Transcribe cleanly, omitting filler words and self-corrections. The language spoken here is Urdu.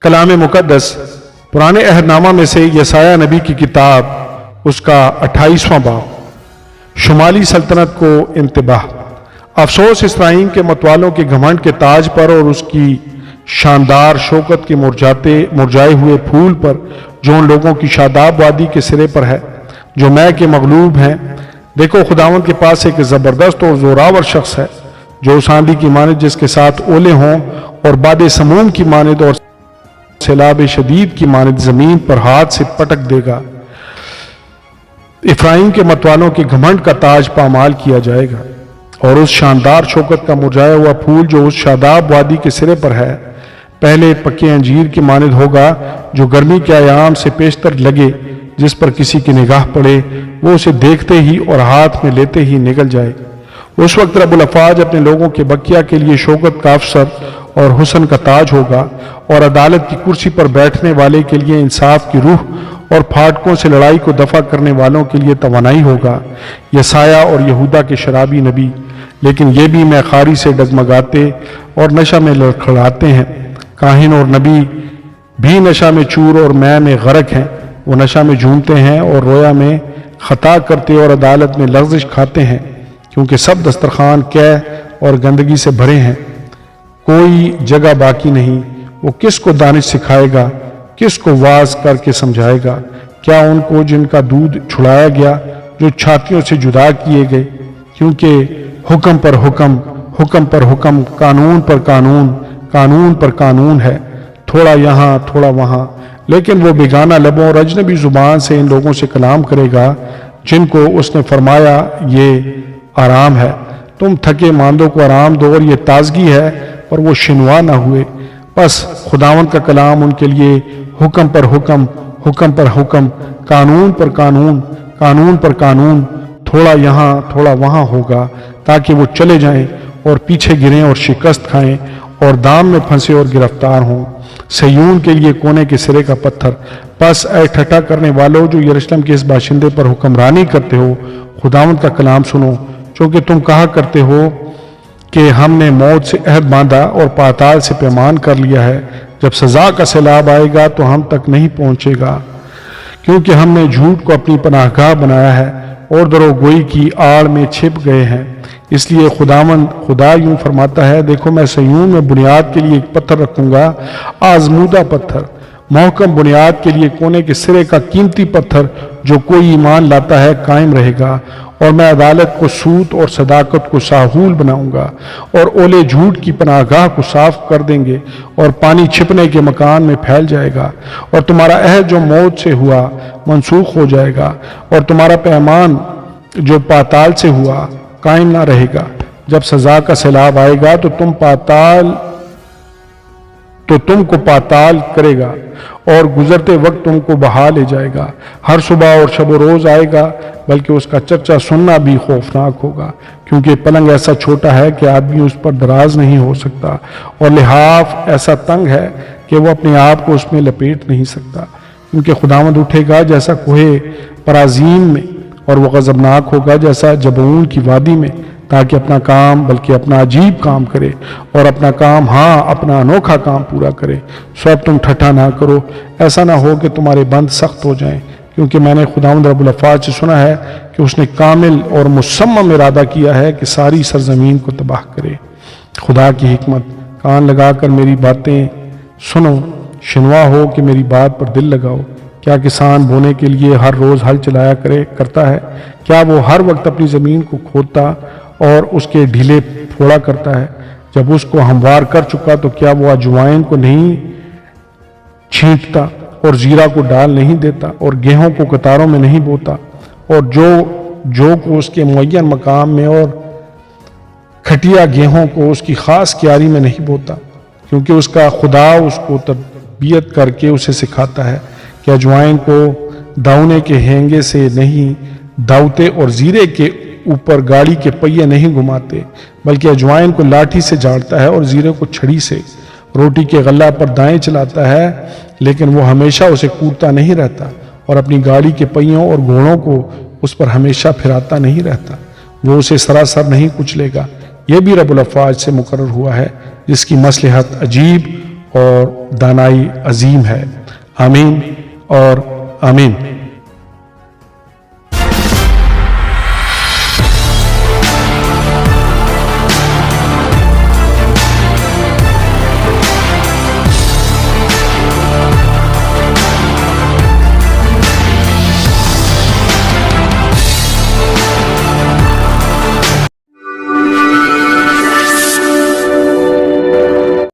کلام مقدس پرانے عہد نامہ میں سے یسایہ نبی کی کتاب، اس کا 28واں باب، شمالی سلطنت کو انتباہ۔ افسوس اسرائیل کے متوالوں کے گھمنڈ کے تاج پر اور اس کی شاندار شوکت کے مرجھائے ہوئے پھول پر، جو ان لوگوں کی شاداب وادی کے سرے پر ہے جو میں کے مغلوب ہیں۔ دیکھو، خداوند کے پاس ایک زبردست اور زوراور شخص ہے، جو اس آندھی کی مانند جس کے ساتھ اولے ہوں اور باد سموم کی مانند اور سیلاب شدید کی مانند زمین پر ہاتھ سے پٹک دے گا۔ افرائیم کے متوالوں کے گھمنڈ کا تاج پامال کیا جائے گا، اور اس شاندار شوکت کا مرجھایا ہوا پھول جو اس شاداب وادی کے سرے پر ہے، پہلے پکے انجیر کی مانند ہوگا، جو گرمی کے ایام سے پیشتر لگے، جس پر کسی کی نگاہ پڑے وہ اسے دیکھتے ہی اور ہاتھ میں لیتے ہی نگل جائے۔ اس وقت رب الافواج اپنے لوگوں کے بقیہ کے لیے شوکت کا افسر اور حسن کا تاج ہوگا، اور عدالت کی کرسی پر بیٹھنے والے کے لیے انصاف کی روح، اور پھاٹکوں سے لڑائی کو دفع کرنے والوں کے لیے توانائی ہوگا۔ یسایہ اور یہودا کے شرابی نبی، لیکن یہ بھی میخاری سے ڈگمگاتے اور نشہ میں لڑکھڑاتے ہیں۔ کاہن اور نبی بھی نشہ میں چور اور میں غرق ہیں۔ وہ نشہ میں جھومتے ہیں اور رویا میں خطا کرتے اور عدالت میں لغزش کھاتے ہیں، کیونکہ سب دسترخوان قے اور گندگی سے بھرے ہیں، کوئی جگہ باقی نہیں۔ وہ کس کو دانش سکھائے گا؟ کس کو واعظ کر کے سمجھائے گا؟ کیا ان کو جن کا دودھ چھڑایا گیا، جو چھاتیوں سے جدا کیے گئے؟ کیونکہ حکم پر حکم، حکم پر حکم، قانون پر قانون، قانون پر قانون ہے، تھوڑا یہاں تھوڑا وہاں۔ لیکن وہ بیگانہ لبوں اور اجنبی زبان سے ان لوگوں سے کلام کرے گا، جن کو اس نے فرمایا یہ آرام ہے۔ تم تھکے ماندوں کو آرام دو، اور یہ تازگی ہے، پر وہ شنوا نہ ہوئے۔ بس خداوند کا کلام ان کے لیے حکم پر حکم، حکم پر حکم، قانون پر قانون، قانون پر قانون، تھوڑا یہاں تھوڑا وہاں ہوگا، تاکہ وہ چلے جائیں اور پیچھے گریں اور شکست کھائیں اور دام میں پھنسے اور گرفتار ہوں۔ سیون کے لیے کونے کے سرے کا پتھر۔ پس اے ٹھٹھا کرنے والو، جو یروشلم کے اس باشندے پر حکمرانی کرتے ہو، خداوند کا کلام سنو، چونکہ تم کہا کرتے ہو کہ ہم نے موت سے عہد باندھا اور پاتال سے پیمان کر لیا ہے۔ جب سزا کا سیلاب آئے گا تو ہم تک نہیں پہنچے گا، کیونکہ ہم نے جھوٹ کو اپنی پناہ گاہ بنایا ہے اور دروغگوئی کی آڑ میں چھپ گئے ہیں۔ اس لیے خدا یوں فرماتا ہے، دیکھو میں سیون میں بنیاد کے لیے ایک پتھر رکھوں گا، آزمودہ پتھر، محکم بنیاد کے لیے کونے کے سرے کا قیمتی پتھر، جو کوئی ایمان لاتا ہے قائم رہے گا۔ اور میں عدالت کو سوت اور صداقت کو ساحول بناؤں گا، اور اولے جھوٹ کی پناہ گاہ کو صاف کر دیں گے، اور پانی چھپنے کے مکان میں پھیل جائے گا، اور تمہارا عہد جو موت سے ہوا منسوخ ہو جائے گا، اور تمہارا پیمان جو پاتال سے ہوا قائم نہ رہے گا۔ جب سزا کا سیلاب آئے گا تو تم کو پاتال کرے گا، اور گزرتے وقت تم کو بہا لے جائے گا۔ ہر صبح اور شب و روز آئے گا، بلکہ اس کا چرچا سننا بھی خوفناک ہوگا، کیونکہ پلنگ ایسا چھوٹا ہے کہ آدمی اس پر دراز نہیں ہو سکتا، اور لحاف ایسا تنگ ہے کہ وہ اپنے آپ کو اس میں لپیٹ نہیں سکتا۔ کیونکہ خداوند اٹھے گا جیسا کوہ پرازیم میں، اور وہ غضبناک ہوگا جیسا جبعون کی وادی میں، تاکہ اپنا کام بلکہ اپنا عجیب کام کرے، اور اپنا کام اپنا انوکھا کام پورا کرے۔ سو اب تم ٹھٹھا نہ کرو، ایسا نہ ہو کہ تمہارے بند سخت ہو جائیں، کیونکہ میں نے خداوند رب الافواج سے سنا ہے کہ اس نے کامل اور مصمم ارادہ کیا ہے کہ ساری سرزمین کو تباہ کرے۔ خدا کی حکمت، کان لگا کر میری باتیں سنو، شنوا ہو کہ میری بات پر دل لگاؤ۔ کیا کسان بونے کے لیے ہر روز ہل چلایا کرتا ہے؟ کیا وہ ہر وقت اپنی زمین کو کھودتا اور اس کے ڈھیلے پھوڑا کرتا ہے؟ جب اس کو ہموار کر چکا تو کیا وہ اجوائن کو نہیں چھینٹتا اور زیرہ کو ڈال نہیں دیتا اور گیہوں کو قطاروں میں نہیں بوتا اور جو کو اس کے معین مقام میں اور کھٹیا گیہوں کو اس کی خاص کیاری میں نہیں بوتا؟ کیونکہ اس کا خدا اس کو تربیت کر کے اسے سکھاتا ہے کہ اجوائن کو داؤنے کے ہینگے سے نہیں داؤتے اور زیرے کے اوپر گاڑی کے پہیے نہیں گھماتے، بلکہ اجوائن کو لاٹھی سے جاڑتا ہے اور زیرے کو چھڑی سے۔ روٹی کے غلہ پر دائیں چلاتا ہے، لیکن وہ ہمیشہ اسے کوٹتا نہیں رہتا، اور اپنی گاڑی کے پہیوں اور گھوڑوں کو اس پر ہمیشہ پھراتا نہیں رہتا۔ وہ اسے سراسر نہیں کچلے گا۔ یہ بھی رب الافواج سے مقرر ہوا ہے، جس کی مصلحت عجیب اور دانائی عظیم ہے۔ آمین اور آمین۔